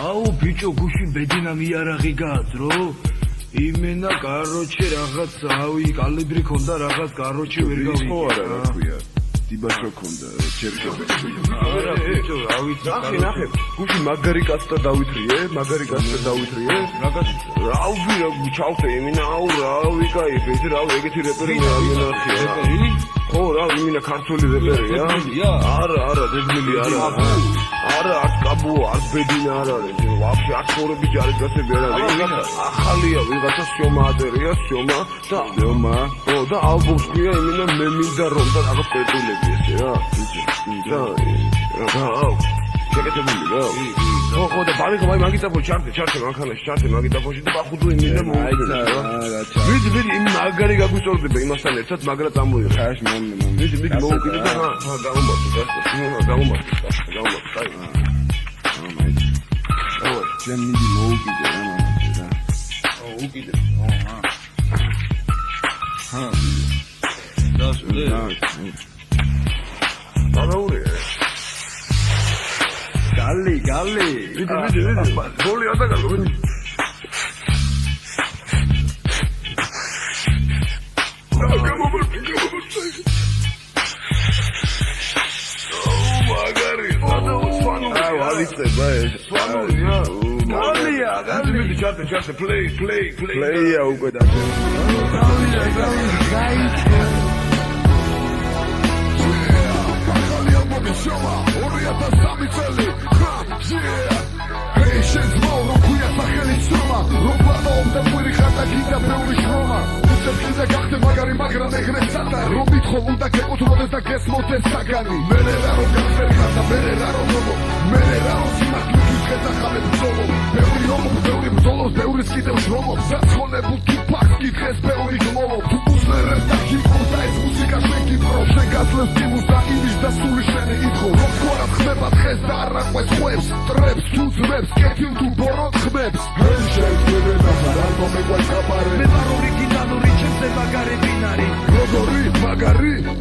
აუ ბიჭო გუშინ ბედინა მიარაღი გააძრო იმენა კაროჩე რაღაც ავი კალიბრი ქონდა რაღაც კაროჩე ვერ გავიგე ხო არა რა ქვია დიბაშო ქონდა ჩერჩები არა ბიჭო ავით ნახე გუშინ მაგარი კაცთა დავითრიე რაღაც რაუბი რა ჩავხე იმენა აუ რავი კაი ეს რა ეგეთი რეპერი მეავინახია ხო რა იმენა ქართული რეპერია არა დედმილი არა არ კაბო არ ბედინა არ არის ვაფშე აქორები ჯარისკაცები არ არის ახალია ვიღაცა სიომა ატერია სიომა და ალბომს ქვია იმენა მე მინდა რომ და რაღაც პეტულები ესე რა შეგეთებული რა ხო და ბალიკო მაი მაგიტაფო ჩარტე მანქანაში მაგიტაფოში და ბახუდო იმენა მოიძა რა ვიდი იმ მაგარი გაგვიწორდება იმასთან ერთად მაგრა წამოიღე ხაში ვიდი მოუკიდე და გამომართო კაი Jen midi მოუკიდე რა მამაცი რა უკიდე დასულე ბარაური გალი ვიდი გოლი ატაკა ვიდი Just play. Yeah, უკვე და.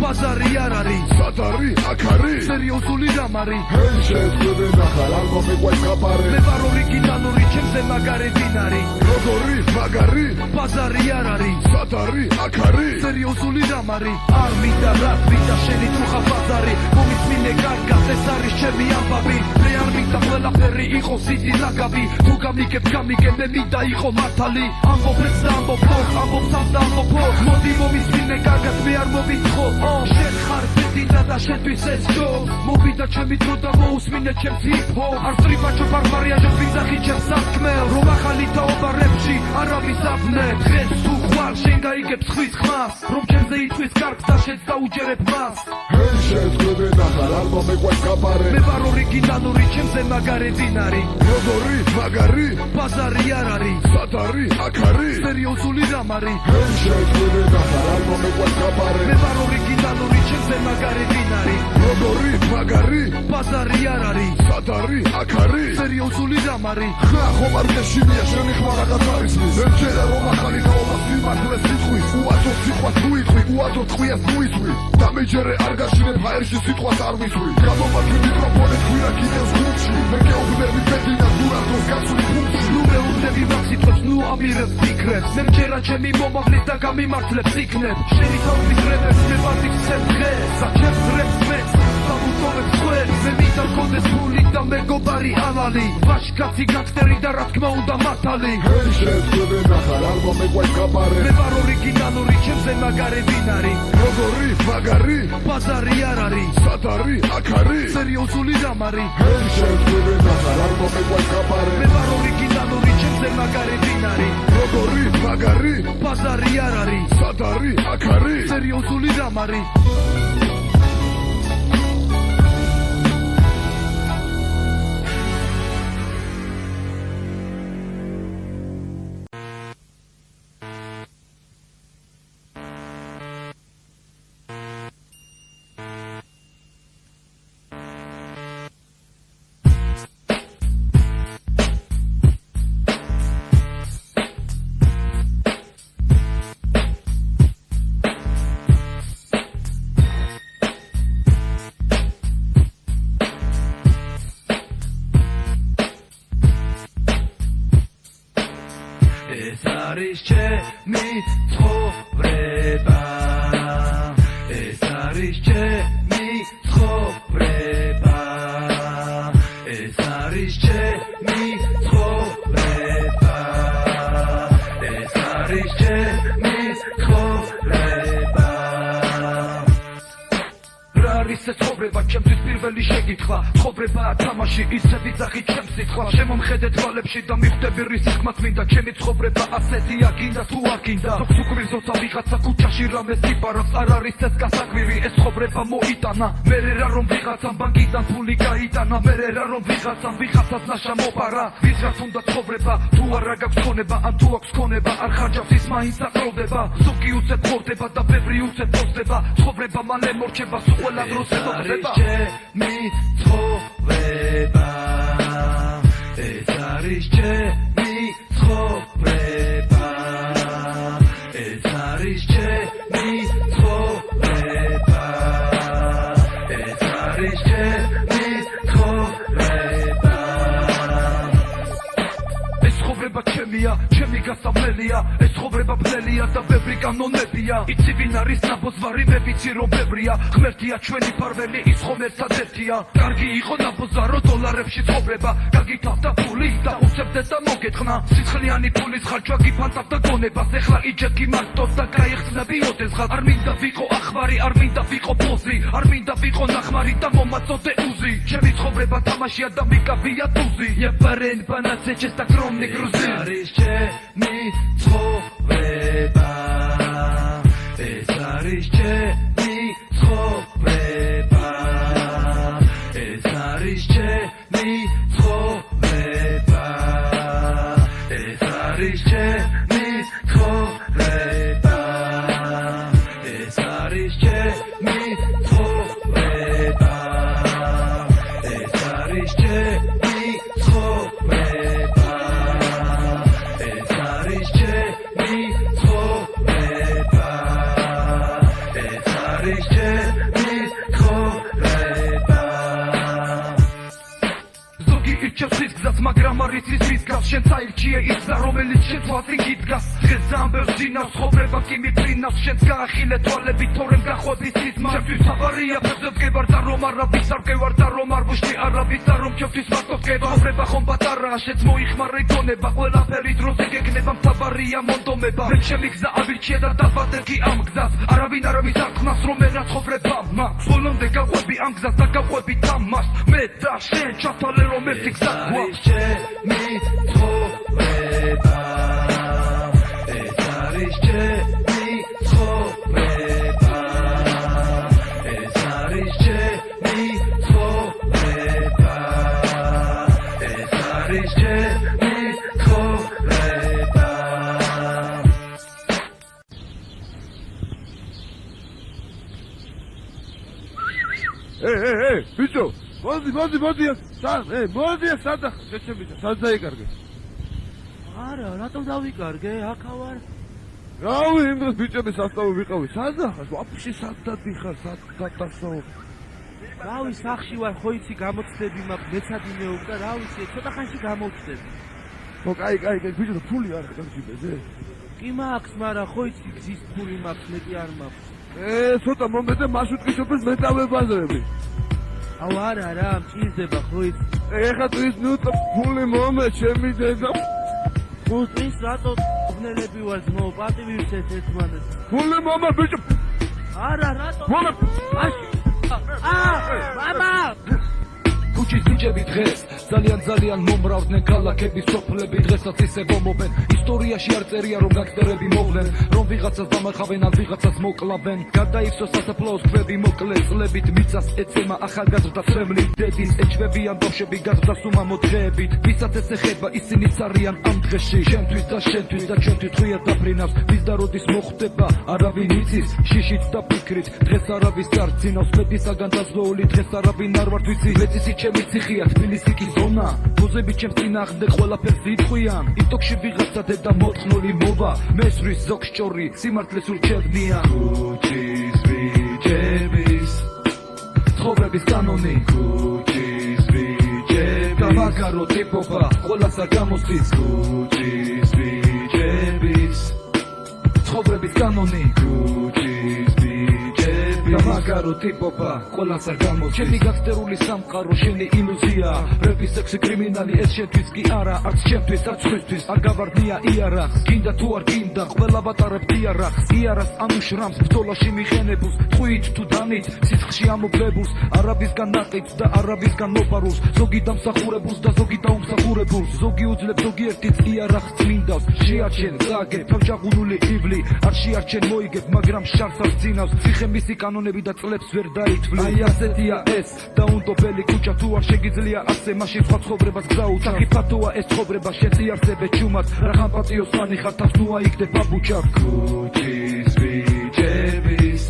Bazari arari, satari, akari, seriozuli ramari. Henshezbebe nakhal albomi qvesqapari. Me var originaluri chemse magari dinari. Rogori, magari, bazari arari, satari, akari, seriozuli ramari. Ar mita rat mita sheni truxa bazari. Momitsmine kargas es aris chemi ambabi. Me ar mita ყველაფერი იყო სიძი ლაგავი. თუ გამიგებ მე მინდა იყო მართალი. ამბობ ეს და ამბობ ფორ, ამბობ სამ და ამბობ ფორ. მოდი მომისმინე კარგად მე არ მოვიწყო. შენ ხარ ბედინა და შენთვის ეს ჯო მოვიდა ჩემი დრო და მოусმინე ჩემს ჰიპ-ჰო არ ტრიბაჩო ბარბარია ჟობიზახი ჩემს საქმელ რომ ახალი თაობა რეპში არავის აბნე დღეს თუ ხვალ შენ გაიგებ ხვის ხმას რომ ჩემზე იწვის კარგს და შენს დაუჯერებ მას შეზღუდე ნახარ ალბომი ყვესკაპარე მე ვარ ორიგინალური ჩემზე მაგარი დინარი როგორი მაგარი ბაზარი არ არის სათარი აქ არის სერიოზული რამ არის შეზღუდე ნახარ ალბომი ყვესკაპარე მე ვარ ორიგინალური ჩემზე მაგარი დინარი როგორი მაგარი ბაზარი არ არის სათარი აქ არის სერიოზული რამ არის ხომ არ გეშინია შენი ხმა რაღაც არის მერჩერა რომ ახალი თაობა სიმართლეს იწვის უაძო სიტყვა თუ იწვი უაძო ტყვიას თუ იწვი და მეჯერე არ გაშინებ ჰაერში სიტყვას არ ვისვი გამომართვი მიკროფონი თქვია კიდევ გუნდში მე გეუბნები ბედინა დურადოს გასული ფუნქცი ნუ მეუბნები მაგ სიტყვებს ნუ ამირებს ფიქრებს მერჩერა ჩემი მომავლის და გამიმართლებს იქნებ შენი თაობის რებებს მე ვადიქცებ დღეს საჩებს რებს მეც საბუთოვებს ხვებს მე მინდა მქონდეს ფული და მეგობარი ალალი ვაშკაცი განგსტერი და რა თქმა უნდა მართალი შეზღუდე ნახარ ალბომი ყვესკაპარე მე ვარ ორიგინალური ჩემზე მაგარი დინარი როგორი მაგარი ბაზარი არ არის სათარი აქ არის სერიოზული რამ არის შეზღუდე ნახარ ალბომი ყვესკაპარე მე ვარ ორიგინალური ჩემზე მაგარი დინარი როგორი მაგარი ბაზარი არ არის სათარი აქ არის სერიოზული რამ არის ეს არის ჩემი ცხოვრება ეს არის ჩემი ცხოვრება ეს არის ჩემი ცხოვრება ეს არის ჩემი ცხოვრება რა არის ეს ცხოვრება ჩემთვის პირველი შეკითხვა ცხოვრებაა თამაში ისე ვიძახი ჩემს სიტყვა შემომხედე თვალებში და მიხვდები რის თქმაც მინდა ჩემი ცხოვრება ასეთია გინდა თუ არ გინდა ზოგს უკვირზოთა ვიღაცა ქუჩაში რამეს იპარავს არ არის ეს გასაკვირი ეს ცხოვრება მოიტანა მერე რა რომ ვიღაცამ ბანკიდან ფული გაიტანა მერე რა რომ ვიღაცამ ვიღაცას ნაშა მოპარა ვიღაც უნდა ცხოვრება თუ არა გაქვს ქონება ან თუ აქვს ქონება არ ხარჯავს ის მაინც აკროვდება ზოგი უცებ ხორდება და ბევრი უცებ ფოსდება ცხოვრება მალე მორჩება სულ ყველა დროს ეთოდება ჩემი ცხოვრება ეს არის ჩემი ცხოვრება ეს არის ჩემი ცხოვრება ეს არის ჩემი ცხოვრება ეს ცხოვრება ჩემია ჩემი გასავლელია ეს ცხოვრება ბლელია და ბევრი კანონებია იცი ვინ არის ნაბოზვარი მე ვიცი რომ ბევრია ღმერთია ჩვენი ფარველი ის ხომ ერთად ერთია კარგი იყო ნაბოზვარო დოლარებში ცხოვრება გაგითავდა ფული და უცებდეთ და მოგეთხოვნა სიცხლიანი ფულის ხარჯვა გიფანტავდა გონებას ეხლა იჯეთ გიმართოთ და გაიხსნები ოდესღაც არ მინდა ვიყო ახმარი არ მინდა ვიყო ბოზი არ მინდა ვიყო ნახმარი და მომაწოდე უზი ჩემი ცხოვრება თამაშია და მიკავია დუზი ებარენ ბანაცე ჩესტა კრომნი გრუზი არის ჩემი ცხოვრება ეს არის ჩემი ცხოვრება ეს არის ჩემი ცხოვრება ეს არის ჩემი ცხოვრება ეს არის ჩემი ცხოვრება ეს არის ჩემი ცხოვრება ეს არის ჩემი ცხოვრება ეს არის ჩემი ცხოვრება ზოგი ირჩევს ის გზას მაგრამ არ იცის ვის გავს შენ წაირჩიე ის გზა რომელიც შენ თვალწინ გიდგას დღეს ძალიან ბევრს ძინავს ცხოვრება კი მიფრინავს შენს გაახილე თვალები თორემ გახვედი სიზმა ჩემთვის საბარია ფეხზე ვგებარ და რომ არავის არ ვგევარ და რომ არ ვუშტი არავის და რომ ჩემთვის მარტო ვგება ცხოვრება ხომ პატარაა შენც მოიხმარე გონება ყველაფერი დროზე გეკნება მთავარია მონდომება მე ჩემი გზა ავირჩიე და დავადებ კი ამ გზას არავინ არავის არ ხმას რომ მე რა ცხოვრება მაქვს ბოლომდე გაყვები ამ გზას და გაყვები თამაშს მე და შენ ჩათვალე რომ ერთი გზა გვაქვს ჩემი ცხოვრება ეს არის ჩემი ცხოვრება ეს არის ჩემი ცხოვრება ეს არის ჩემი ცხოვრება ბიჭო მოდი სადახ შეჩემიდა სად დაიკარგე არა რატომ დავიკარგე აქა ვარ რავი იმ დროს ბიჭების სასწაული ვიყავი სადახ ვაფშე სად დადიხარ სად დადასო რავი სახში ვარ ხო იცი გამოცდები მაქვს მეცადი მეუღდა რა ვიცი ცოტა ხანში გამოვხდები ხო კაი ბიჭო ფული არ გაჭიბეზე კი მაქვს მაგრამ ხო იცი გზის ფული მაქვს მე კი არ მაქვს ცოტა მომედე მარშრუტკისობის მეტავებაზრები აუ არა რა მჭირდება ხო იცი ეხლა ის ნუტა ფული მომე ჩემი დედა ფუტის რატო ვნელები ვარ ძმო პატივი ვცეთ ერთმანეთს ფული მომე ბიჭო არა რატო მომე მამა ქუჩის ბიჭები დღეს ძალიან მომრავდნენ ქალაქების სოფლები დღესაც ისე ვომობენ ისტორიაში არ წერია რომ განგსტერები მოვლენ რომ ვიღაცას დამარხავენ ან ვიღაცას მოკლავენ გადაივსო სასაფლაოს ქვები მოკლე წლებით მიწას ეცემა ახალგაზრდა ცრემლი დედის ეჩვებიან ბავშვები გაზრდა სუმამო დღეებით ვისაც ეს ეხება ისინიც არიან ამ დღეში შენთვის და ჩვენთვის ხვია დაფრინავს ვის და როდის მოხდება არავინ იცის შიშით და ფიქრით დღეს არავის არ ძინავს მეტისაგან დაზოული დღეს არავინ არ ვართ ვიცი მეცისი ჩემი ციხია თბილისი კი ზონა ბოზები ჩემს წინააღმდეგ ყველაფერს იტყვიან ტიკტოკში ვიღაცა დედა მოთხნული მოვა მესვრის ზოგ შჭორი სიმართლეს ურჩევნია ქუჩის ბიჭების ცხოვრების კანონი ქუჩის ბიჭების დამაგარო ტიპობა ყველას არ გამოსდის გუჩის ბიჭების ცხოვრების კანონი გუჩის ბიჭების დამაგარო ტიპობა ყველას არ გამოსდის ჩემი გასტერული სამყარო შენი ილუზია რეპის სექსი კრიმინალი ეს შენთვის კი არა არც ჩემთვის არც სხვისთვის არ გავარდნია იარაღს გინდა თუ არ გინდა ყველა ვატარებ იარაღს იარაღს ამუშრამს ბრძოლაში მიხენებულს ტყვით თუ დანით სისხლში ამობლებულს არაბისგან ნაყიდს და არაბისგან მოპარულს ზოგი დამსახურებულს და ზოგი დაუმსახურებულს ზოგი უძლებს ზოგიერთიც იარაღს წმინდავს შეარჩენ ზაგე თავშაღუნული იბლი არ შეარჩენ მოიგებ მაგრამ შარს არ ძინავს ციხე მისი კანონები და წლებს ვერ დაითვლი აი ასეთია ეს დაუნდობელი ქუჩა თუ არ შეგიძლია ასე მაშინ სხვა ცხოვრებას გზაუთ აქ ფათოა ეს ცხოვრება შეწიარსებე ჩუმად რახან პატიოსანი ხარ თავს ნუ აიგდე ბაბუჩა ქუჩის ბიჭების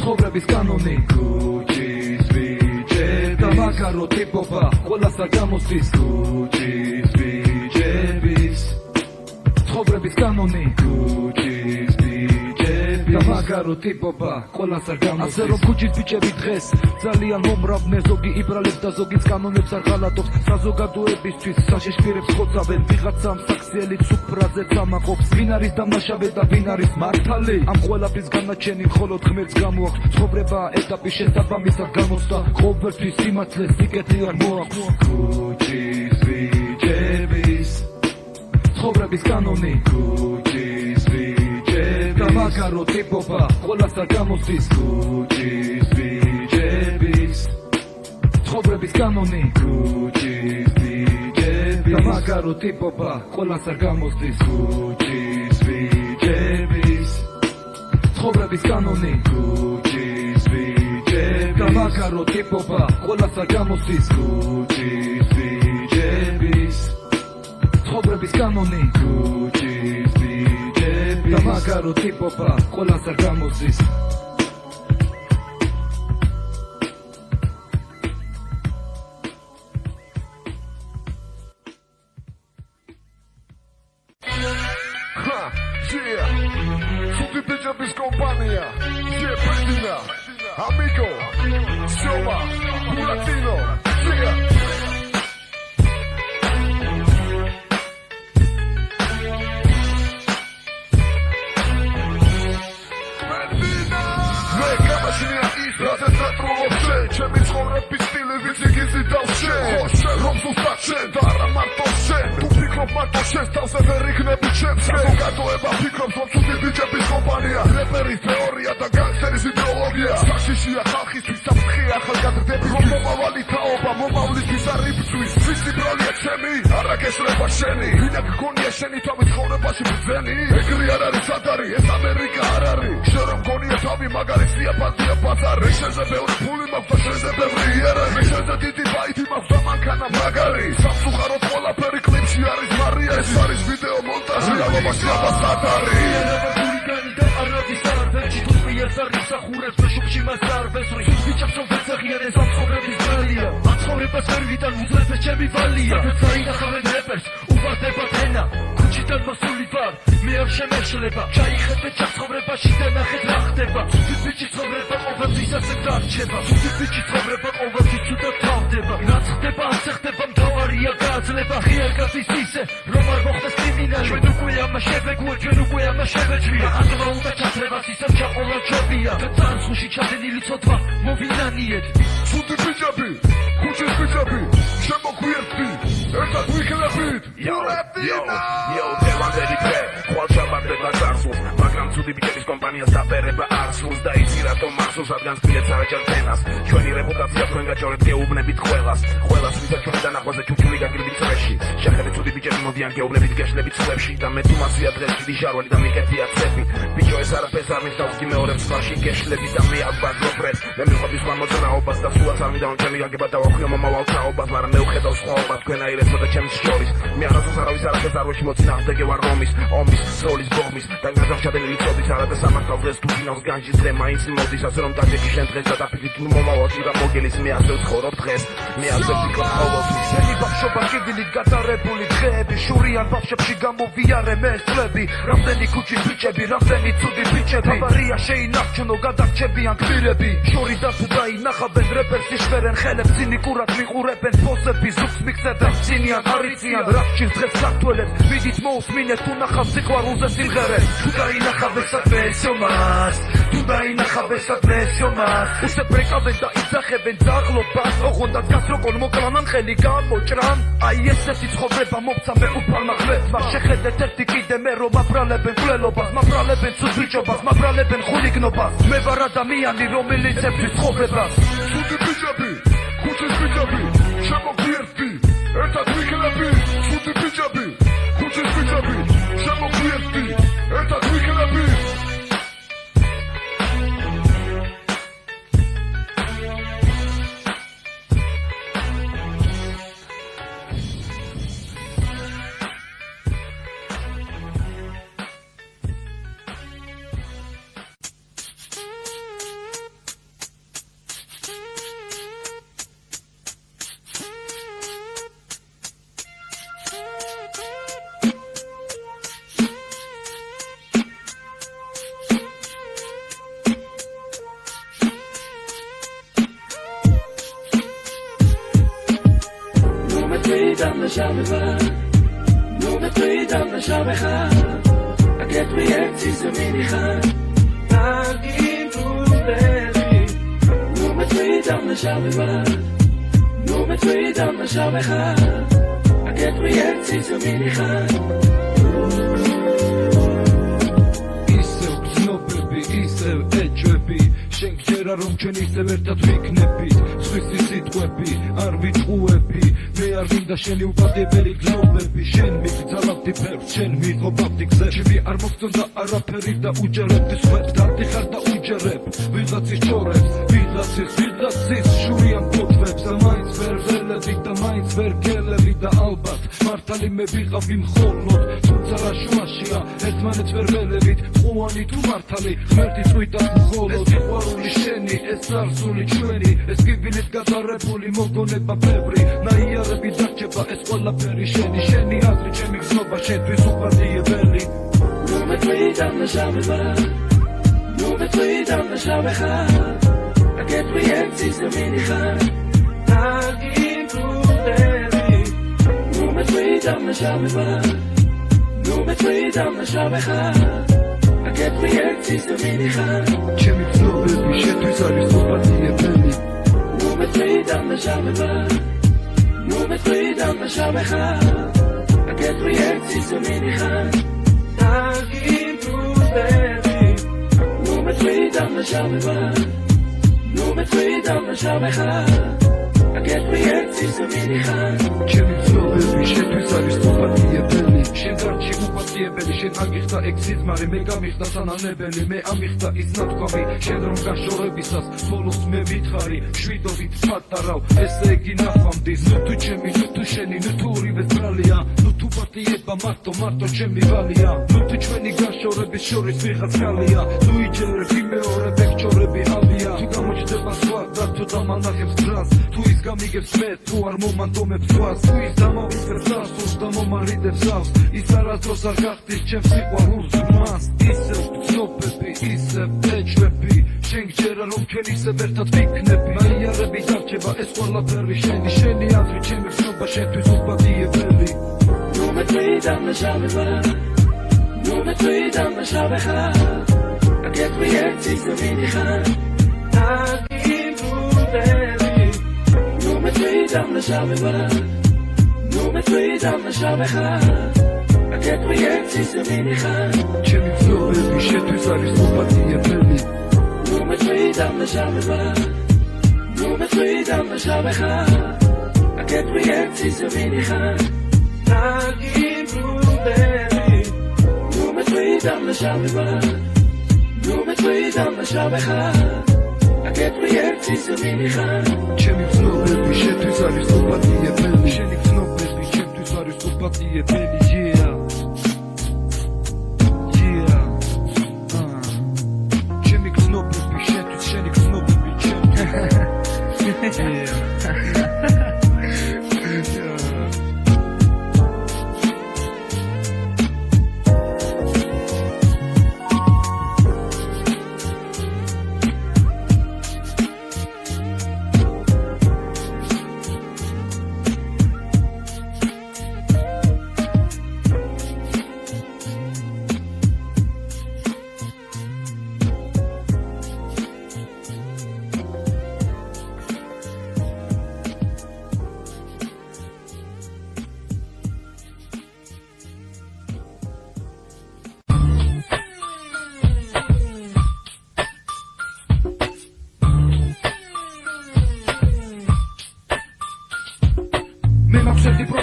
ცხოვრების კანონი ქუჩის ბიჭების დამაგარო ტიპობა ყველას არ გამოსდის ქუჩის ბიჭების ცხოვრების კანონი ქუჩის ბიჭების დამაგარო ტიპობა ყველას არ გამოსდის ასე რომ ქუჩის ბიჭები დღეს ძალიან მომრავლდნენ ზოგი იბრალებს და ზოგიც კანონებს არ ღალატობს საზოგადოებისთვის საშიშკირებს ხოცავენ ვიღაცამ საქსიელით სუფრაზეც ამაყობს ვინ არის დამნაშავე და ვინ არის მართალი ამ ყველაფრის განაჩენი მხოლოდ ღმერთს გამოაქვს ცხოვრება ეტაპის შესაბამისად გამოსდა ყოველთვის სიმართლე სიკეთე არ მოაქვს ქუჩის ბიჭების ცხოვრების კანონი ქუჩის ბიჭების დამაგარო ტიპობა ყველას არ გამოსდის ქუჩის ბიჭების ცხოვრების კანონი ქუჩის ბიჭების დამაგარო ტიპობა ყველას არ გამოსდის ქუჩის ბიჭების ცხოვრების კანონი ქუჩის ბიჭების დამაგარო ტიპობა ყველას არ გამოსდის ქუჩის ბიჭების ცხოვრების კანონი ქუჩის ბიჭების დამაგარო ტიპობა ყველას არ გამოსდის Suti bitches compañía, Perdina, amigo, Soma, Latino, ჩემი ცხოვრების სტილი ვიცი გიზი დავშე რომ ზუსტად შენ და არა მარტო შენ თუ ფიქრობ მარტო შენს თავზე ვერ იქნები ჩემს საზოგადოება ფიქრობს რომ ცუდი ბიჭების კომპანია რეპერის თეორია და განგსტერის იდეოლოგია საშიშია ხალხისთვის საფრთხეა ახალგაზრდები რომ მომავალი თაობა მომავლისთვის არ იბრძვის ვისი ბროლია ჩემი არა გესრება შენი ვინა გქონია შენი თავი ცხოვრებაში ბრძენი ეგრე არ არის ადარი ეს ამერიკა არ არის შენ რომ გქონია თავი მაგარი სიაფათია ბაზარი შენზე ბევრი ფული მაქვს შენზე ბევრი იერები შენზე დიდი ბაითი მაქვს და მანქანა მაგარი სამსუხაროდ ყველაფერი კლიპში არის მარია ეს არის ვიდეო მონტაჟი ალბათ აბასატარი გულიგანი და არადის არაფერი თუ პირს არ ისახურებს ბეშუბში მას არ ვესრი ვიჭებს რომ ვეცახიანეს ამცხოვრების ბრალია ამცხოვრებას ვერ ვიდან უძრებს ჩემი ვალია საინახავენ რეპერს უვარდება თენა ქუჩიდან მოსული ვარ მე არ შემეშლება ჩაიხედე ცხოვრებაში და ნახეთ რა ხდება ცუდი ბიჭი ცხოვრება ყოველთვის ასე დარჩება ცუდი ბიჭი ცხოვრება ყოველთვის ცუდად თავდება რაც ხდება ასე ხდება მთავარია გაძლება ღია კაცის ისე რომ არ მოხდეს კრიმინალი ჩვენ უკვე ამას შევეგუეთ ჩვენ უკვე ამას შევეჭვია აზრმა უნდა ჩათრებას ისევ ჩაყოლა ჯობია და წარსულში ჩადენილი ცოტვა მოვინანიეთ ცუდი ბიჭები ქუჩის ბიჭები შემოგვიერთდი ერთად ვიქნებით Yo, დევანდელი ფე ხვალ ჩაბარდება წარსულს მაგრამ ცუდი ბიჭების კომპანიას დაფერება არსულს და იცი რატომ ახსოვს რადგან სპილეთს არაჯერ თენას ჩვენი რეპუტაცია თქვენ გაჭორეთ გეუბნებით ყველას ვისაც ჩვენი დანახვაზე ჩუქული გაგირდით წრეში შეხედეთ ცუდი ბიჭები მოდიან გეუბნებით გეშლებით წლებში და მე თუ მასია დღეს დიდი ჟარვალი და მიკეთია ცეფი ბიჭო ეს არაფერს არ მისდავს გიმეორებს ხარში გეშლები და მე აგვაგროფრეთ მე მიხვდი სხვა მოძრაობას და სულაც არ მინდა რომ ჩემი გაგება დავახვიო მომავალ თაობას მაგრამ მე ვხედავ სხვაობას თქვენაირებსა და ჩემს შორის მე არასდროს არავის არაფერს არ ვეშმოცინააღმდეგე ვარ რომის ომის სროლის ბოღმის და გადავჩადენილი წოდი არადა სამართალ დღეს თუ ფინალს განჯის დღე მაინც მოდის ასე რომ დაჭექი შენ დღეს და დაფიქრით მომავალში რა მოგელის მე ასე ვცხოვრობ დღეს მე ასე ვფიქრობ ყოველთვის შენი ბავშვობა კივილით გატარებული დღეები შურიან ბავშვებში გამოვიარე მე წლები რამდენი ქუჩის ბიჭები რამდენი ცუდი ბიჭები ავარია შეინარჩუნო გადარჩებიან გმირები შორი და თუ დაინახავენ რეპერს იშვერენ ხელებს ცინიკურად მიყურებენ ფოსები ზუგს მიქცევენ ცინიან არიციან რაფჩილ დღეს საქართველებს ვიდით მოусმინეთ თუ ნახავ სიყვარულზე სიმღერებს თუ დაინახავენ სატრესიომას თუ დაინახავენ სატრესიომას უსე ბრეკავენ და იძახებენ ძაღლობას ოღონდაც გასროკონ მოკლანან ხელი გამოჭრან აი ესეთი ცხოვრება მოგცა მე უფალმა ხლებმა შეხედეთ ერთი კიდე მე რომ აბრალებენ გვლელობას მაბრალებენ ცუდ ბიჭობას მაბრალებენ ხულიგნობას მე ვარ ადამიანი რომელიც ებრძვის ცხოვრებას ცუდი ბიჭები ქუჩის ბიჭები შემოგვიერთდი ერთად ვიქნები ცუდი ბიჭები ქუჩის ბიჭები შემოგვიერთდი ერთად ვიქნები ისევ გზნობები, ისევ ეჭვები შენ გჯერა რომ ჩვენ ისევ ერთად ვიქნებით სხვისი სიტყვები არ ვიტყუები მე არ მინდა შენი უპატიებელი გზნობები შენ მიგძალავდი ფერს შენ მიღობავდი გზებს ჩემი არ მოგწონდა არაფერი და უჯერებდი სხვებს დადიხარ და უჯერებ ვიღაცის ჩორებს ვიღაცის შურიან ფოთლებს და მაინც ვერ ველები და მაინც ვერ გელები და ალბათ მართალი მე ვიყავი მხოლოდ თუმცა რა შუაშია ერთმანეთს ვერ ველებით ყუანი თუ მართალი ღმერთი წვიტას მხოლოდ ეს სიყვარული შენი ეს წარსული ჩვენი ეს კიბილით გატარებული მოგონება ბევრი ნაიარები დარჩება ეს ყველაფერი შენი აზრი ჩემი გზნობა შენთვის უპატიებელი ნუ მეტყვი დამნაშავება ნუ მეტყვი დამნაშავება აგეთყვი ერთის მინიხარ დაგიბრუნდები ნუ მეტყვი დამნაშავება ნუ მეტყვი დამნაშავება აგეთყვი ერთის მინიხარ ჩემი გზნობები შენთვის არის უპატიებელი ნუ მეტყვი დამნაშავება ნუ მეტყვი დამნაშავება აგეთყვი ერთის მინიხარ დაგიბრუნდები ნუ მეტყვი დამნაშავება ნუ მეტყვი დამნაშავება აგეთყვი ერთის მინიხარ ჩემი გზნობები შენთვის არის უპატიებელი შენ დარჩი უპატიებელი შენ აგიხდა ეგ სიზმარი მე გამიხდა სანანებელი მე ამიხდა ის ნათქვამი შენ რომ გაშორებისას ბოლოს მე ვითხარი შვიდობით ფატარავ ესე იგი ნახვამდის ნუ თუ ჩემი ნუ თუ შენი ნუ თუ ორივე ბრალია ნუ თუ პატიება მარტო ჩემი ვალია ნუ თუ ჩვენი გაშორების შორის ვიღაც ხალია ნუ იჯერებ იმეორებ ეგ ჩორები ავია თუ გამოჩდება სხვა და თუ დამანახებს გზას თუ ის გამიგებს მე თუ არ მომანდომებს ზღვას თუ ის დამოვიწყებს დასურს და მომარიდებს ავს ის არასდროს არ გახდის ჩემს სიყვარულს მას ისევ გზნობები ისევ ეჭვები შენ გჯერა რომ ჩვენ ისევ ერთად ვიქნები ნაიარები დარჩება ეს ყველაფერი შენი აზრი ჩემი გზნობა შენთვის უპატიებელი ნუ მეტყვი დამნაშავება ნუ მეტყვი დამნაშავება აგეთყვი ერთის მინიხარ დაგიბრუნდები ნუ მეტყვი დამნაშავება ნუ მეტყვი დამნაშავება აგეთყვი ერთის მინიხარ ჩემი გზნობები შენთვის არის უპატიებელი ნუ მეტყვი დამნაშავება ნუ მეტყვი დამნაშავება აგეთყვი ერთის მინიხარ დაგიბრუნდები ნუ მეტყვი დამნაშავება ნუ მეტყვი დამნაშავება აგეთყვი ერთის მინიხარ ჩემი გზნობები შენთვის არის უპატიებელი შენი გზნობები ჩემთვის არის უპატიებელი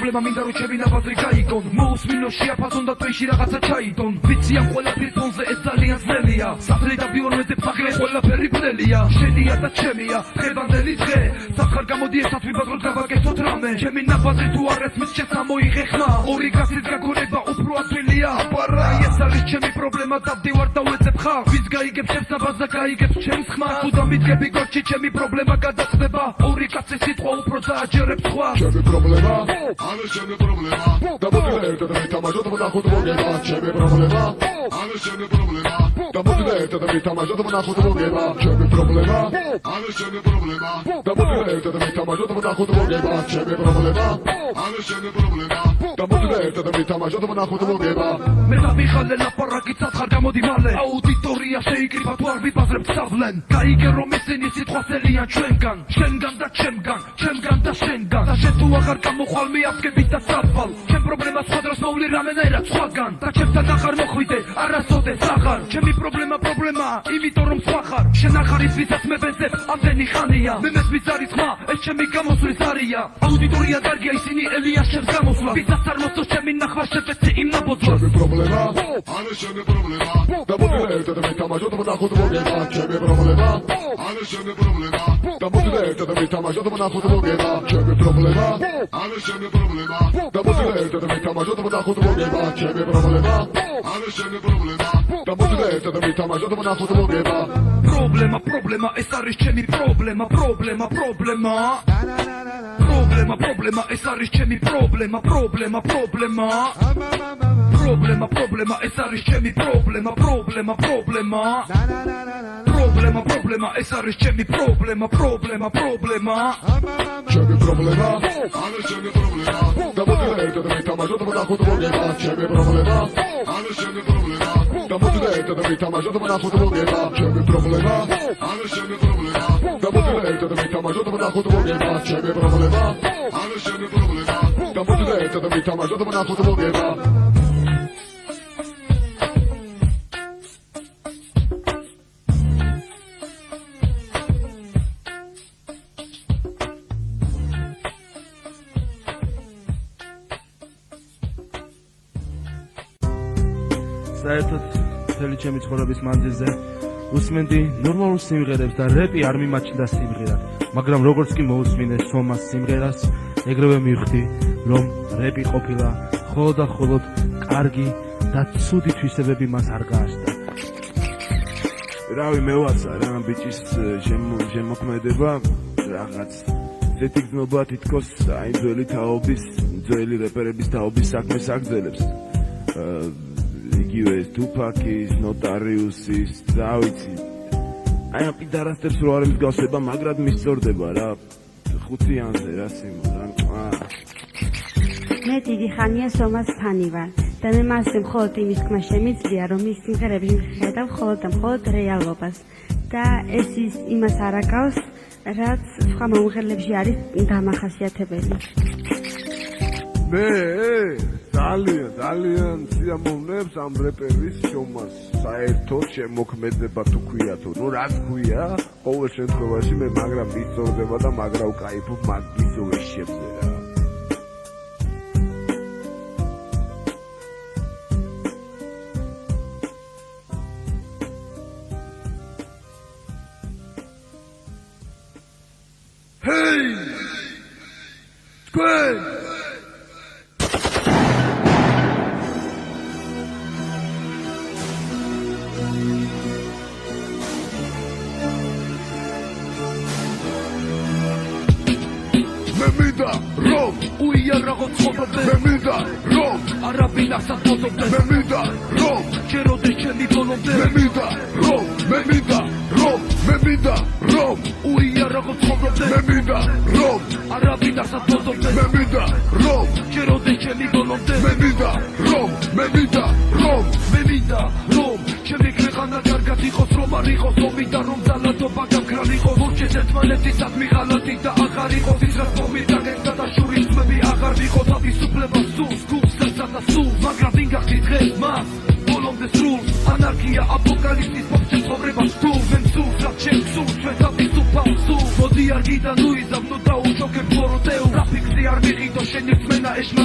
პრობლემა მინდა რომ ჩემი ნაბაძრი გაიგონ მოусმინო შეაფასონ და ტვინში რაღაცა ჩაიდონ ვიცი ამ ყველაფრის ფონზე ეს ძალიან ძნელია საფრე და ბიორმეზე ფაგლე ყველაფერი ბნელია შენია და ჩემია დღევანდელი დღე საფხარ გამოდი ერთად ვიბადროთ გავაკეთოთ რამე ჩემი ნაბაძრი თუ არ ესმის შემოიღე ხმა ორი კაცის გაგონება უფრო ადვილია აპარა ეს არის ჩემი პრობლემა დავდივარ და ვეძებ ხარ ვის გაიგებს ჩემს ნაბაძს და გაიგებს ჩემს ხმას თუ დამიდგები გორჩი ჩემი პრობლემა გადახდება ორი კაცის სიტყვა უფრო დააჯერებს სხვა ჩემი პრობლემა არის ჩემი პრობლემა და მოდი ერთად მითამაშოთ ვნახოთ მოგება ჩემი პრობლემა არის ჩემი პრობლემა და მოდი ერთად მითამაშოთ ვნახოთ მოგება ჩემი პრობლემა არის ჩემი პრობლემა და მოდი ერთად მითამაშოთ ვნახოთ მოგება ჩემი პრობლემა არის ჩემი პრობლემა და მოდი ერთად მითამაშოთ ვნახოთ მოგება მე დამიხალე ლაპარაკი სათხარ გამოდი მალე აუდიტორია შეიკრიბა თუ არ ვიბაზრებთ სავლენ გაიგე რომ ისინი სიტყვასელიან ჩვენგან შენგან და ჩემგან ჩემგან და შენგან და შენ თუ აღარ გამოხვალ მიაფგები და საფალ ჩემ პრობლემას სხვა დროს მოვლი რამენერად სხვაგან და ჩემთან აღარ მოხვიდე არასოდეს აღარ ჩემი პრობლემა იმიტომ რომ სხვა ხარ შენ აღარ ის ვისაც მე ვეძებ ამდენი ხანია მე მესმის არის ხმა ეს ჩემი გამოსვლის არია აუდიტორია დარგია ისინი ელიას ჩემს გამოსვლა ვისაც არ მოსწოს ჩემი ნახვა შეფეცი იმ ნაბოძვას ჩემი პრობლემა არის ჩემი პრობლემა და მოდი ერთად მითამაშოთ ვნახოთ მოგება ჩემი პრობლემა არის ჩემი პრობლემა და მოდი ერთად მითამაშოთ ვნახოთ მოგება ჩემი პრობლემა არის ჩემი პრობლემა და მოდი ერთად მითამაშოთ ვნახოთ მოგება ჩემი პრობლემა არის ჩემი პრობლემა და მოდი ერთად მითამაშოთ ვნახოთ მოგება პრობლემა ეს არის ჩემი პრობლემა ეს არის ჩემი პრობლემა ეს არის ჩემი პრობლემა ეს არის ჩემი პრობლემა ჩემი პრობლემა არის ჩემი პრობლემა და მოდი ერთად მითამაშოთ ვნახოთ მოგება ჩემი პრობლემა არის ჩემი პრობლემა და მოდი ერთად მითამაშოთ ვნახოთ მოგება ჩემი პრობლემა არის ჩემი პრობლემა და მოდი ერთად მითამაშოთ ვნახოთ მოგება ჩემი პრობლემა არის ჩემი პრობლემა და მოდი ერთად მითამაშოთ ვნახოთ მოგება საერთოდ მთელი ჩემი ცხოვრების მანძილზე უსმენდი ნორმალურ სიმღერებს და რეპი არ მიმაჩნდა სიმღერად, მაგრამ როგორც კი მოусმინე სომას სიმღერას, ეგრევე მივხვდი, რომ რეპი ყოფილა მხოლოდ და მხოლოდ კარგი და ცუდი თვისებები მას არ გააჩნდა. რავი, მე ვაცა რა ბიჭის შემოქმედება რაღაც ზეთი გზნობა თითქოს აი ძველი თაობის, ძველი რეპერების თაობის საქმეს აგრძელებს. იგივე ტუპაკის, ნოტარიუსის, რა ვიცი. აი ამ პიდარასტებს რო არ მსგავსება, მაგრად მისწორდება რა. 5-იანზე რა სიმო რა. მე დიდი ხანია სომას ფანი ვარ და მე მასზე მხოლოდ იმის თქმა შემიძლია, რომ ის სიმღერები მიხედავ მხოლოდ და მხოლოდ რეალობას და ეს იმას არ აკავს, რაც სხვა მომღერლებში არის დამახასიათებელი. მე ძალიან სიამოვნებს ამ რეპერის შომას. საერთოდ შემოქმედება თუ ქვიათო, ნუ რაც ქვია, ყოველ შემთხვევაში მე მაგრამ მისწორდება და მაგრა ვკაიფობ მაგის ვეშებზე რა. Hey! Squid! Memida, Rom, უიარაღო ცხოვრობენ Memida, Rom, არაბინ ასად მოძობდნენ Memida, Rom, ჯეროდეს ჩემი ბოლომდე Memida, Rom, Memida, Rom, Memida, Rom, უიარაღო ცხოვრობენ Memida, Rom, არაბინ ასად მოძობდნენ Memida, Rom, ჯეროდეს ჩემი ბოლომდე Memida, Rom, Memida, Rom, მემიდა რომ ჩემი ქვეყანა კარგად იყოს რომ არ იყოს ომი და რომ ძალადობა გამქრალ იყოს მორჩეს ერთმანეთისადმი ღალატი და აღარ იყოს ის რაც ომი დაგეცდა და შურის ძმები აღარ ვიყო თავისუფლება სულს გულს და სულს მაგრამ ვინ გახდით დღეს მას ბოლომდე სრულს ანარქია აპოკალიფსის მომწე ცხოვრებას სულ მე სულს რაც ჩემ სულს ჩვენ თავისუფალ სულს მოდი არ გიდა ნუიზამ ნუ დაუჩოქებ ბოროტეუ რაფიქსი არ მიყიდო შენი რწმენა ეშმა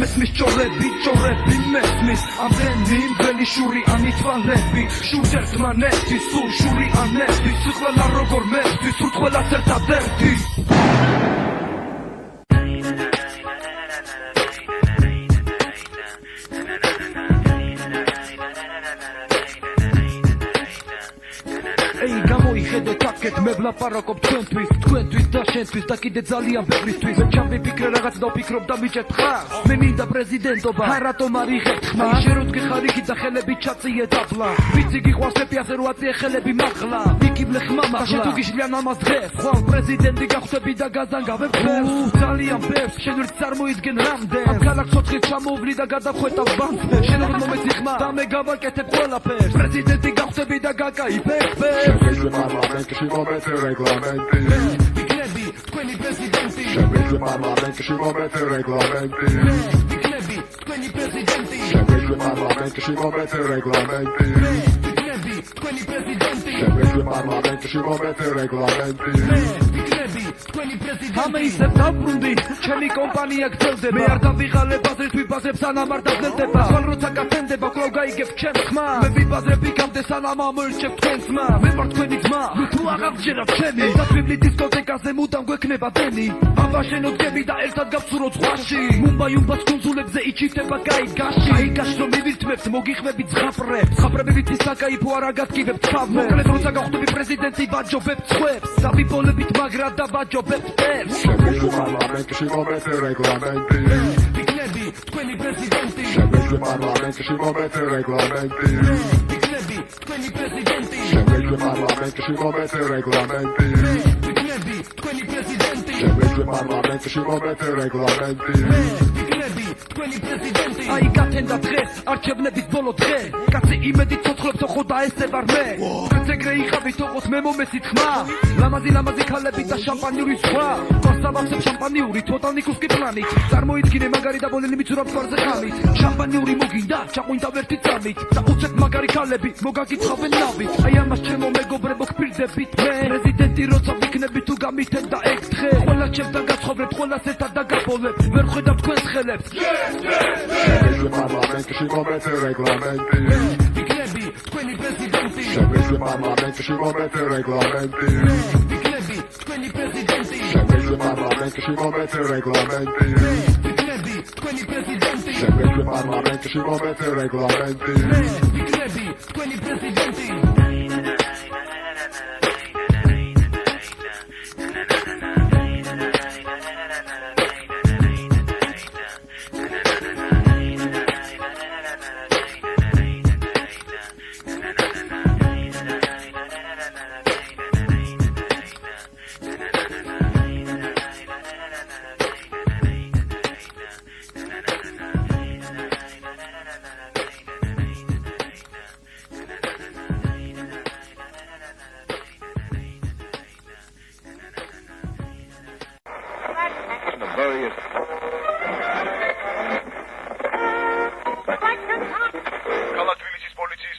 მესმის ჭორები მესმის ამდენი მგელი შური ანითვალები შურს ერთმანეთის სულ შური ანეთის ყველა როგორ მესთვის სულ ყველას ერთადერთი Ei, გამოიხედეთ აქეთ მე ვლაპარაკობ თქვენთვის და შენთვის და კიდე ძალიან ბევრისთვის მე ჩამიფიქრე რაღაც და ვფიქრობ და მიჭერთ ხარს მე მინდა პრეზიდენტობა რატომ არ იღებ ხმას შენ რო გიხარ იქით და ხელები ჩაწიე დაბლა ვიცი გიყვარს ეპიაზე რო აწიე ხელები მაღლა იქიბლე ხმამა შენ თუ გიშლიან ამას დღეს ხვალ პრეზიდენტი გახვდები და გაზანგავებ ფერს ძალიან ბევრს შენ ვერც წარმოიდგენ რამდენ ამ ქალაქს ოთხი ჩამოვლი და გადავხვეტავ ბანკს შენ რომ მომეცი ხმა და მე გავაკეთებ ყველაფერს პრეზიდენტი გახვდები და გაკაიფებ Shebejle parlamenti, shimomete reglamenti იქნები თქვენი პრეზიდენტი Shebejle parlamenti, shimomete reglamenti იქნები თქვენი პრეზიდენტი Shebejle parlamenti, shimomete reglamenti იქნები თქვენი პრეზიდენტი Shebejle parlamenti, shimomete reglamenti იქნები თქვენი პრეზიდენტი ამე ისევ დავბრუნდი ჩემი კომპანია გრძელდება მე არ დავიღალებ აზრით ვიბაზებ სანამ არ დაძლდება ხვალ როცა გაფენდება კვლავ გაიგებ ჩემს ხმა მე ვიბაზებ იქამდე სანამ ამოირჩევ თქვენს ხმა მე ვარ თქვენი ძმა თუ აღარ გჯერათ ჩემი დათვიბლი დისკოთეკაზე მუდამ გვექნება დენი აბა შენოდგები და ერთად გავცუროთ ზღვაში მუმბაიუმბას კუნძულებზე იჩიტება გაიგაში აიგაში რომ მივირთმევთ მოგიხმები ცხაპრები ვიცი საკაიფო არ აგატკივებ თავ მოკლედ როცა გავხდები პრეზიდენტი ვაჯობებ ცხვებს დავიბოლებით მაგრად და ვაჯობებ ფერს Shebejle parlamenti, shimomete reglamenti იქნები თქვენი პრეზიდენტი Shebejle parlamenti, shimomete reglamenti იქნები თქვენი პრეზიდენტი Shebejle parlamenti, shimomete reglamenti იქნები თქვენი პრეზიდენტი Shebejle parlamenti, shimomete reglamenti იქნები თქვენი პრეზიდენტი აი გათენდა დღეს არჩევნების ბოლო დღე კაცი იმედით ცოცხლებს ხო და ესე ვარ მე თქვენც ეგრე იყავით ოღონდ მე მომეცით ხმა ლამაზი ქალები და შამპანიური სხვა გასავახებ შამპანიური თოტალნიკუსკი პლანით წარმოიდგინე მაგარი და ბოლილი მიცურავ twარზე ხამით შამპანიური მოგინდა ჩაყვინდა ვერთი წამით და უცებ მაგარი ქალები მოგაგიცხავენ ნავით აი ამას ჩემო მეგობრებო გპირდებით მე პრეზიდენტი როცა ვიქნები თუ გამითენ და ეგ დღე ყველა ჩემთან გაცხოვრებ ყველას ერთად და გაბოლებ ვერ ხედავ თქვენს ხელებს Shebejle parlamenti, shimomete reglamenti იქნები თქვენი პრეზიდენტი Shebejle parlamenti, shimomete reglamenti იქნები თქვენი პრეზიდენტი Shebejle parlamenti, shimomete reglamenti იქნები თქვენი პრეზიდენტი Shebejle parlamenti, shimomete reglamenti იქნები თქვენი პრეზიდენტი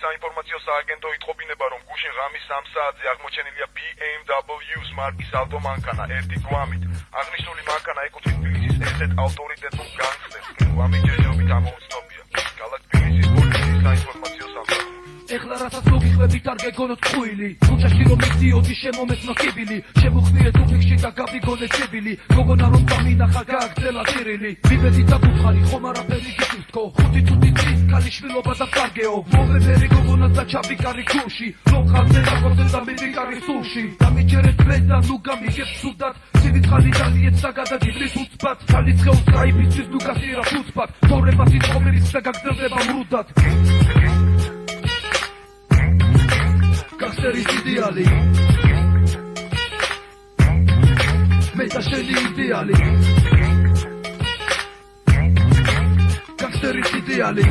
საინფორმაციო სააგენტო იტყობინება, რომ გუშინ ღამის 3 საათზე აღმოჩენილია BMW-ს მარკის ავტო მანქანა ერთი გვამით. აღნიშნული მანქანა ეკუთვნის თბილისის ერთ-ერთ ავტორიტეტულ განგსტერს. გვამი ჯერჯერობით ამოუცნობია. ქალაქ თბილისის პოლიციის საინფორმაციო სამსახური. ეხლა რასაც მოგიხვებით არ გეგონოთ ხვილი ქუჩაში რომ მიდიოდი შემომეცნო კიბილი შემოხმიე თუფიქში და გავიგონე ცებილი გოგონა რომ დამინახა გააგრძელა ტირილი მიბედი და ბუხარი ხომ არაფერი გიწვთქო ხუთი თუთი წინ ქალიშვილობა და კარგეო მოვებერი გოგონა და ჩაბიკარი ქუში რომ ხარზე დაგორდე და მიდიკარი სულში დამიჯერეთ მე და ნუ გამიგებ სუდად სიძხალი დალიეთ და გადაგიბლის უცბად ხალისხეულს გაიფიცის ნუ გასირა უცბად თორემაც იწომერის და გაგრძელდება მრუდად გახსერის იდეალი მე და შენი იდეალი გახსერის იდეალი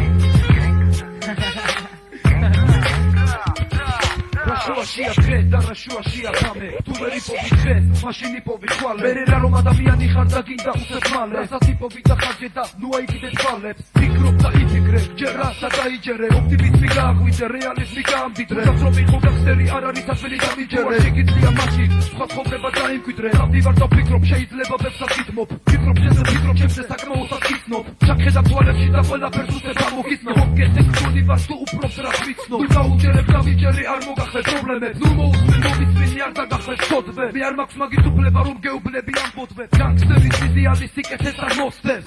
რა შუაშია დღე და რა შუაშია ღამე თუ ვერ იპოვი დღეს მაშინ იპოვი ხვალე მე რა რომ ადამიანი ხარ და გინდა უცებ მალე რასაც იპოვი და ხარჯე და ნუ აიგიდე თვალებს ფიქრობ და იფიქრე ჯერ რასა დაიჯერე ოპტიმიზმი გააღვიძე რეალიზმი გაამდიდრე თუმცა რომ იყო გახსერი არ არის ასველი დამიჯერე შეგიძლია მაშინ სხვა ცხოვრება დაიმკვიდრე ავდივარ და ვფიქრობ შეიძლება ბევრსაც გითმობ ფიქრობ შეზე ფიქრობ შემზე საკმაოდაც გიცნობ ჩახედა თვალებში და ყველაფერს უცებ ამოგიცნობ მოგეცეთ გონი ვარ თუ უბრალოდ რაც ვიცნობ თუ დაუჯერებ დამიჯერე არ მოგახსნე პრობლემებს ნუ მოусმენ მომიწვინი არ დაგახსნე ცოდვე მე არ მაქვს მაგის უფლება რომ გეუბნები ამ ბოდვებს განგსტერის იდეალი სიკეთეს არ მოსდევს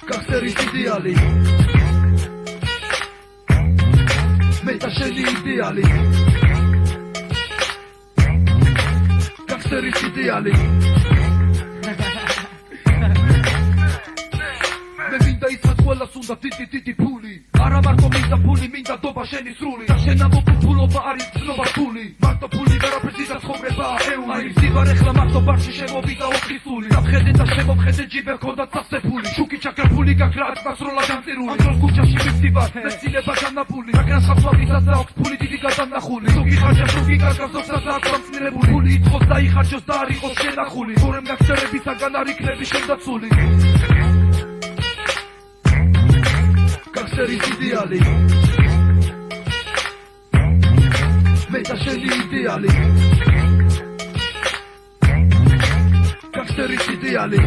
განგსტერის იდეალი მე და შენი იდეალი განგსტერის იდეალი მე მინდა იცოდეს ყველას უნდა დიდი ფული არა მარტო მინდა ფული მინდა დობა შენი სრული და შენ ამოფულობა არის ცნობა ფული მარტო ფული ვერაფერს ისა ცხოვრებაა ეული სიბარ ეხლა მარტო ბარში შემოვიდა ოთხი სული დამხედე და შემოვხედე ჯიბე ქონდა წასწებული შუქი ჩაკრფული გაქრა დასროლა განწირული ამ ქუჩაში მივდივარ მეცილება განაფული მაგრამ ხაფლავისა და აქვს ფული დიდი გადანახული ზოგი ხარჯა ზოგი კარგავს ზოგსაც აქვს ამცნირებული ფული იწოს და იხარჯოს და არ იყოს შენახული თორემ გაქცერებისაგან არ იქნები შემდაცული განგსტერის იდეალი მე და შენი იდეალი განგსტერის იდეალი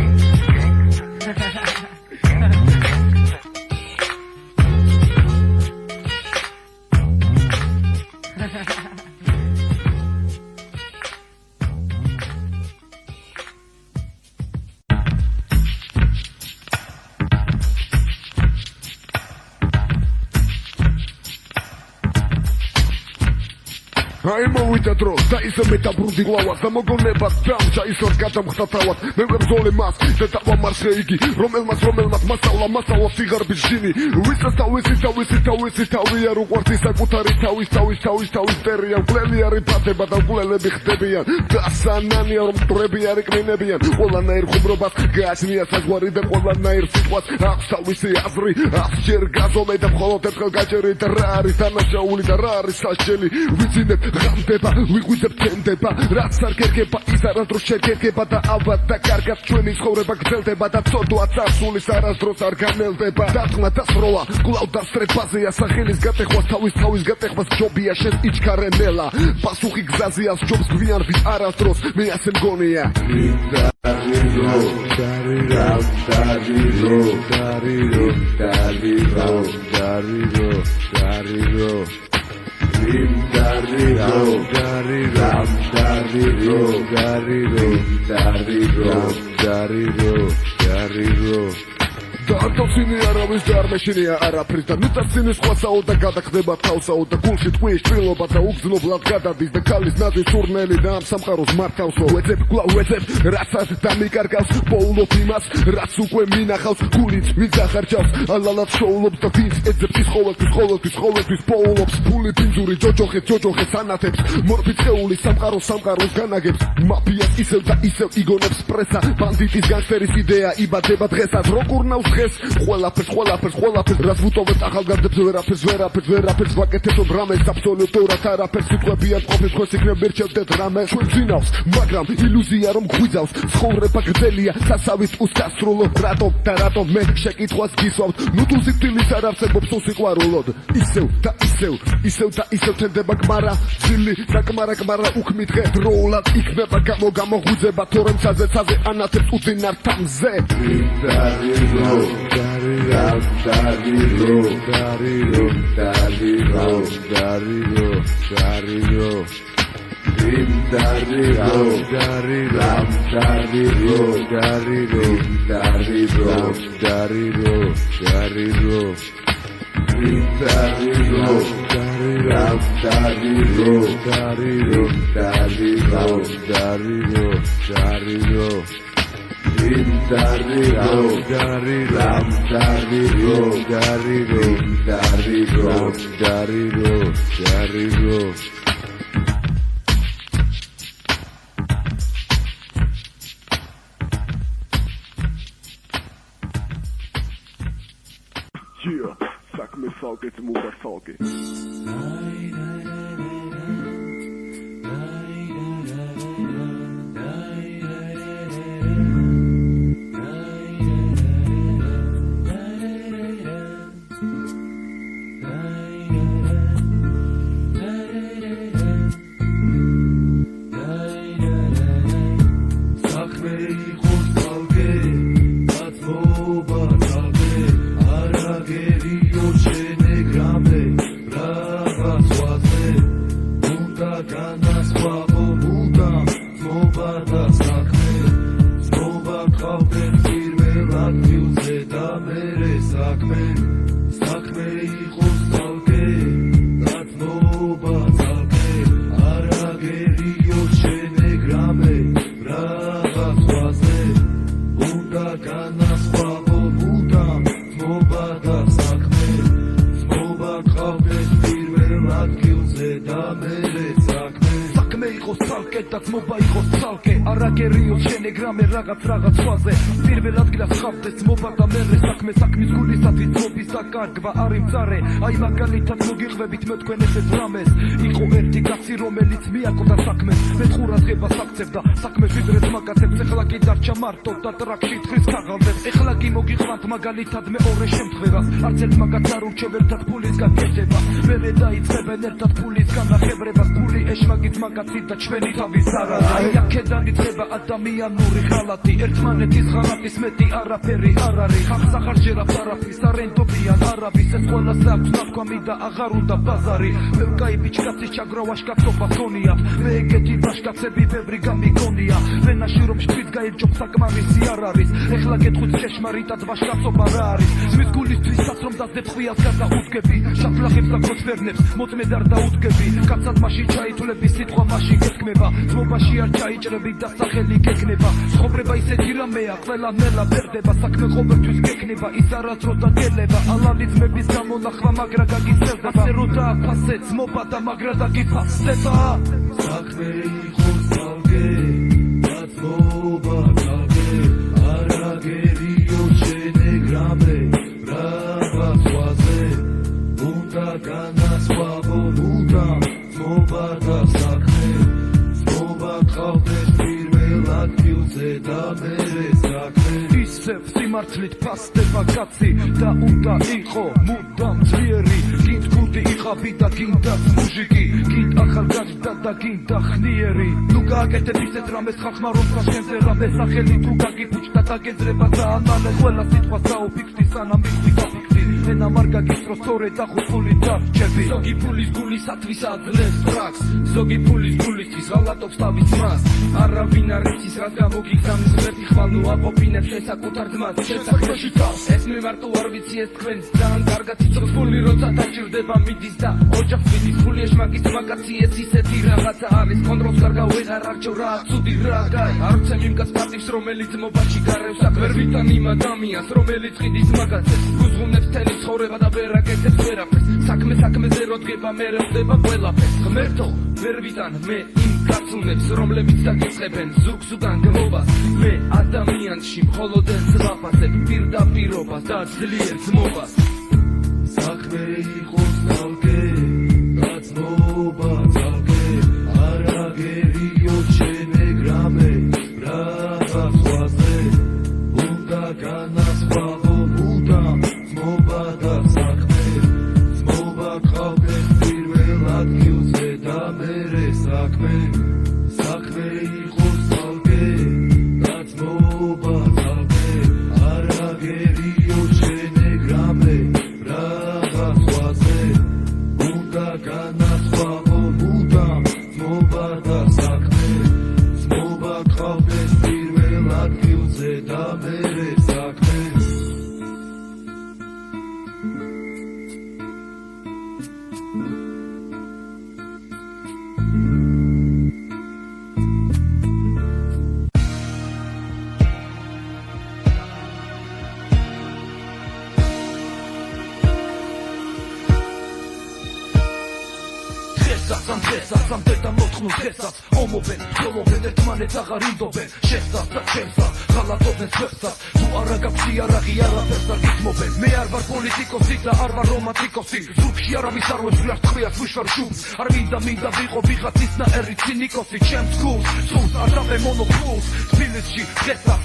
აი მოვიდა დრო და ისე მეტაბრუნდი გლავას და მოგონებას დამჭა ისოს გადამხდა თავად მე ვებრძოლე მას და დავამარხე იგი რომელმაც მასალა სიღარბის ჟინი ვისაც თავისი თავი არ უყვართ ის საკუთარი თავის ტერია მკვლელი არის ფათება და მკვლელები ხდებიან და სანანია რომ მტრები არ იკმინებიან ყველანაირ ხუმრობას გააჩნია საზღვარი და ყველანაირ სიტყვას აქვს თავისი აზრი აქვს ჯერ გაზომე და მხოლოდ ერთხელ გაჭერი და რა არის დანაშაული და რა არის სასჯელი ვიცინებ ღამდება ვიღვიძებ თენდება რაც არ გერგება ის არასდროს შეგერგება და ალბათ და კარგად ჩვენი ცხოვრება გრძელდება და ცოდვაც არსულის არასდროს არ განელდება დათმა და სროლა კვლავ დასწრებაზეა სახელის გატეხვას თავის გატეხვას ჯობია შენ იჩქარე ნელა პასუხი გზაზეა ჯობს გვიან ვის არასდროს მე ასე მგონია Დარტოცინი არავის და არ მეშინია არაფრის და ნუწაცინი სხვასაო და გადახდება თავსაო და გულში ტყუის ჭრილობა და უგზნობლად გადადის და ქალის ნაზი სურნელი და ამ სამყაროს მართავსო ვეძებ რასაც დამიკარგავს პოულობ იმას რაც უკვე მინახავს გულით მიზახარჯავს ალალად შოულობს და ვინც ეძებს ის ყოველთვის პოულობს ფული ბინძური ჯოჯოხეს ანათებს მორფი წეული სამყაროს განაგებს მაფიას ისევ და ისევ იგონებს პრესა ბანდიტის განგსტერის იდეა იბადება დღესაც როგურნავს ყველაფერს რაც ვუტოვებთ ახალგაზრდებს ვერაფერს ვაკეთებთ რომ რამეს აბსოლუტურად არაფერს სიტყვები არ ყოფილ თქვენს იქნებ მერჩევდეთ რამეს ჩვენ ძინავს მაგრამ ილუზია რომ გვიძავს ცხოვრება გრძელია სასავით უსასრულო რატომ მე შეკითხვას გისვავთ ნუ თუ სიკვდილის არ არსებობს უსიყვარულოდ ისევ თენდება გმარა ძილი და კმარა უქმით დღე დროულად იქნება გამოღვიძება თორემ ცაზე ანათებს უძინარ თამზე საქმე ცალკე ძმობა ცალკე კარგვა არ იმწარე აი მაგალითად მოგიყვებით მე თქვენ ესეთ რამეს იყო ერთი კაცი რომელიც მიაკვდა საქმეს მეცხრა დღება საქცევდა საქმეს ვიდრე მაგაცებს ეხლა კი დარჩა მარტო და ტრაქში თხრის ქაღალდებს ეხლა კი მოგიყვანთ მაგალითად მეორე შემთხვევას არც ერთ მაგაც არ ურჩევ ერთად ფულისგან კეთება მერე დაიწყებენ ერთად ფულისგან ნახევრებას ფული ეშმაკით მაგაცი და ჩვენი თავის არ არის აი აქედან იწყება ადამიანური ხალათი ერთმანეთის ხალათის მეტი არაფერი არ არის ხალხს ახარჯერავს არაფრის არენდობიან არაბის ეს ყველას აქვს ნათქვამი და აღარ უნდა ბაზარი მე ვკაი ბიჭკაცის ჩაგროვა შკაცობა გონიათ მე ეგეთი ბაშკაცები ბევრი გამიგონია ვენაში რომ შფიც გაირჯობ საკმარისი არ არის ეხლა გეტყვით ჭეშმარიტად ბაშკაცობა რა არის ზმის გულისთვისაც რომ დაძებ ხვიას გადაუდგები შაფლახებს და ქოცვერნებს მოწმედ არ დაუდგები კაცად მაშინ ჩაითვლები სიტყვა მაშინ გეთქმება ძმობაში არ ჩაიჭრები და სახელი გეკნება ცხოვრება ისეთი რამეა ყველა ნელა ბერდება საქმე ყოველთვის გეკნება ის არასდროს დაგელება ალალი ძმების გამონახვა მაგრა გაგიწევდება ასე რომ დააფასე ძმობა და მაგრა დაგიფასდება საქმე იყოს ძალგე და ძმობა ძალგე არაგერიო შენეგრამე რაღაც ვაზე უნდა განასხვავო მუდამ ძმობა და საქმე ძმობა ყავდეს პირველ ადგილზე და მერე საქმე ისევ სიმართლით ფასდება კაცი და უნდა იყო მუდამ ძლიერი გინდ გუდი იყავი და გინდაც მუჟიკი გინდ ახალგაზრდა და გინდა ხნიერი ნუ გააკეთებ ისეთ რამეს ხალხმა რომ საშენზე რამე სახელი თუ გაგიფუჭდა დაგეძრება ძალიან მალე ყველა სიტყვა საუფიქსი სანამ მიხვი გაფიქსი ენა მარ გაგიწრო სწორედ და ხუთული დარჩები ზოგი ფულის გულისათვის აძლევს ტრაქს ზოგი ფულის გულისთვის ღალატობს თავის მას არავინ არ იცის რაც გამოგიგზავნის ღმერთი ხვალ ნუ აყოფინებს საკუთარ ძმას შესაძლოში თავს ეს მე მარტო არ ვიცი ეს თქვენს ძალიან კარგად იცოცხლ ფული როცა დაჭირდება მიდის და ოჯახს მიდის ფული ეშმაკის მაგაცი ეს ისეთი რაღაცა არის კონტროლს კარგა ვეღარ არჩევ რა ცუდი რა გაი არ ვცემ იმ კაც პატივს რომელიც მობაში გარევს ვერ ვითან იმ ადამიანს რომელიც ყიდის მაგაცებს გუზღუნებს თელი ცხოვრება და ვერ აკეთებს ვერაფერს საქმეზე რო დგება მე რევდება ყველაფერს ღმერთო ვერ ვითან მე იმ კაცუნებს რომლებიც დაგეწყებენ ზუგს უკან გმობას მე ადამიანში მხოლოდ ეს ვაფასებ პირდაპირობას და ძლიერ ძმობას საქმე იყოს ძალგე და ძმობა ძალგე არაგერიო შენეგრამე რაღაც ვაზე უნდა განასხვავო მუდამ ძმობა და საქმე ძმობა ყავდეს პირველ ადგილზე და მერე საქმე საქმე იყოს ძალგე და ძმობა ძალგე არაგერიო შენეგრამე რაღაც ვაზე უნდა განასხვავო მუდამ ძმობა და საქმე ძმობა ყავდეს პირველ ადგილზე და მერე საქმე Sam მოთხნულ დღესაც ომობენ ხოლობენ ერთმანეთს აღარ ინდობენ შესწავ და ჩემსა ღალატობენ სხვებსაც თუ არა გაქვს იარაღი არაფერს არ გითმობენ მე არ ვარ პოლიტიკოსი და არ ვარ რომანტიკოსი ზურგში არავის არ ვეშვილას ტყვიას ვიშვარ შუბს არ მინდა ვიყო ვიღაცის ნაერი ცინიკოსი ჩემს გულს სულს არ დავე მონოფულს თბილისში დღესაც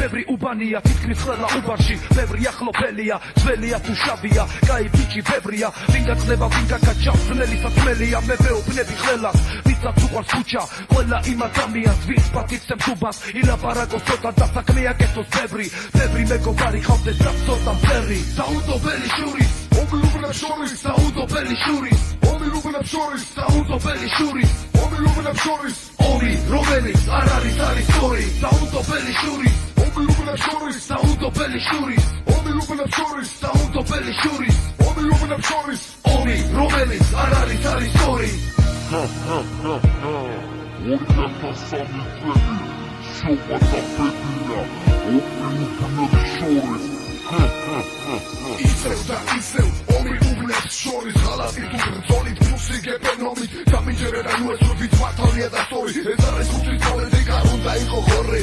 ბევრი უბანია თითქმის ყველა უბანში ბევრი ახლოფელია ძველია თუ შავია კაი ბიჭი ბევრია ვინ გაწდება ვინ გაკაჭავს ძნელი საქმელია მე ვეუბნები ხელას ვისაც უყვარს ქუჩა ყველა იმ ადამიანს ვის პატიცემ შუბას ილაპარაკოს ცოტა და საქმე აკეთოს ბევრი მეგობარი ხავდეს და ცოტა მწერი საუდობელი შურის ომილუბნებს შორის საუდობელი შურის ომილუბნებს შორის საუდობელი შურის ომილუბნებს შორის ომი რომელიც არ არის ორი საუდობელი შურის ომილუბნებს შორის საუდობელი შურის ომილუბნებს შორის საუდობელი შურის ომილუბნებს შორის ომი რომელიც არ არის ორი 2003 შობა და პეტრია ომილუბნებს შორის ისევ ომი უბნებს შორის ღალატი თუ ბრძოლით ფლუსი გეპენომით დამიჯერება უესრობით მართალია და სწორი ეს არის ხუთის პოლიტიკა უნდა იყო ხორი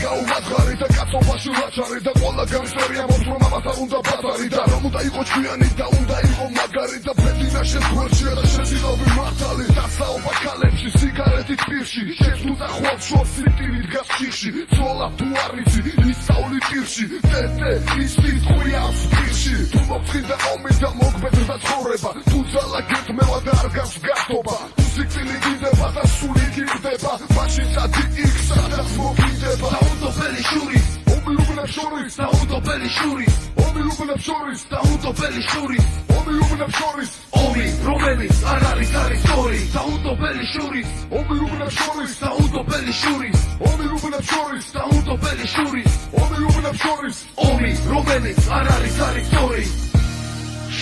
გაუმაძღარი და კაცობაში ვაჩარი და ყველა გამსვერია მოთხრომ ამათა უნდა ბაზარი და რომ უნდა იყო ჩვიანი და უნდა იყო მაგარი და ფედინა შეგვერჩია და შეძილავი მართალი და საუბა ქალებში სიგარეტით პირში შეცნუდა ხვალ შორს სიტივით გას ჩიხში ცოლა თუ არ ვიცი ისწავლი პირში დედე ისმის ხვიავს პირში თუ მოფხინდა ომი და მოგბედრდა ცხოვრება თუ ძალა გეთმევა და არ გავს გახტობა თუ სიკვდილი გიდება და სული გირდება მაშინ სადი იქ სადაც მოგინდება საუდობელი შურის ომილუბნებს შორის საუდობელი შურის ომილუბნებს შორის საუდობელი შურის ომილუბნებს შორის ომი რომელიც არ არის ორი საუდობელი შურის ომილუბნებს შორის საუდობელი შურის ომილუბნებს შორის საუდობელი შურის ომილუბნებს შორის ომი რომელიც არ არის ორი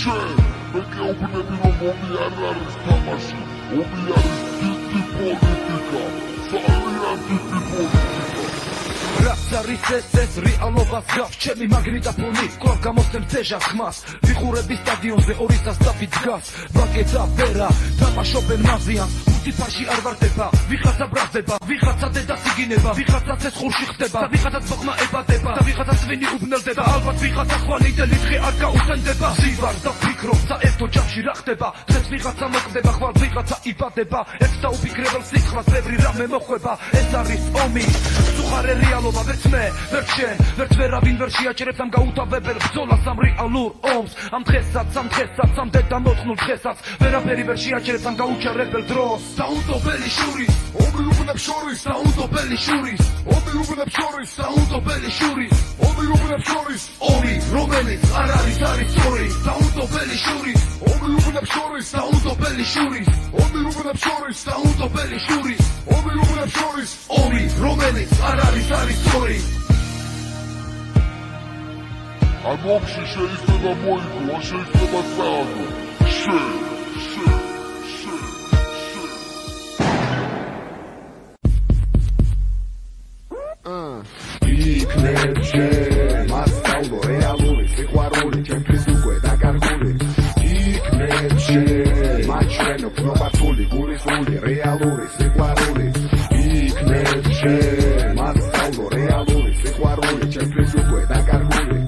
შენ მე გეუბნები რომ ომი არ არის თამაში ომი არის დიდი პოლიტიკა ძალიან დიდი პოლიტიკა რაც არის ეს რეალობას გავს ჩემი მაგნიტოფონი კვლავ გამოსცემს ძეჟას ხმას ვიყურები სტადიონზე 200 სტაფი დგას ვაკე და ვერა თამაშობენ მაზიანს მუსიკაში არ ვარდება ვიღაცა ბრაზდება ვიღაცა დედას იგინება ვიღაცა ცეცხლში ხდება და ვიღაცაც ბოხმა ებადება და ვიღაცა წვინი უბნელდება ალბათ ვიღაცა ხვალიდელი დღე არ გაუსენდება ზივარ და ფიქრობ საერთო ჯამში რა ხდება დღეს ვიღაცა მოკვდება ხვალ ვიღაცა იბადება ეს დაუფიქრებელ სიხრას ბევრი რამე მოხვება ეს არის ომი სუხარე რეალობა ვერც მე ვერც შენ ვერც ვერავინ ვერ შეაჭერებს ამ გაუთავებელ ბრძოლას ამ რეალურ ომს ამ დღესაც ამ დედა მოთხნულ დღესაც ვერაფერი ვერ შეაჭერებს ამ გაუჩარებელ დროს საუდობელი შურის ომილუბნებს შორის საუდობელი შურის ომილუბნებს შორის საუდობელი შურის ომილუბნებს შორის ომი რომელიც არ არის ორი საუდობელი შურის ომილუბნებს შორის საუდობელი შურის ომილუბნებს შორის საუდობელი შურის ომილუბნებს შორის ომი რომელიც არ არის ორი ამ ომში შეიძლება მოიგო შეიძლება წააგო შენ იქნებ შენ მასწავლო რეალური სიყვარული ჩემთვის უკვე დაკარგული იქნებ შენ მაჩვენო პრობატული გულისრული რეალური სიყვარული იქნებ შენ მასწავლო რეალური სიყვარული ჩემთვის უკვე დაკარგული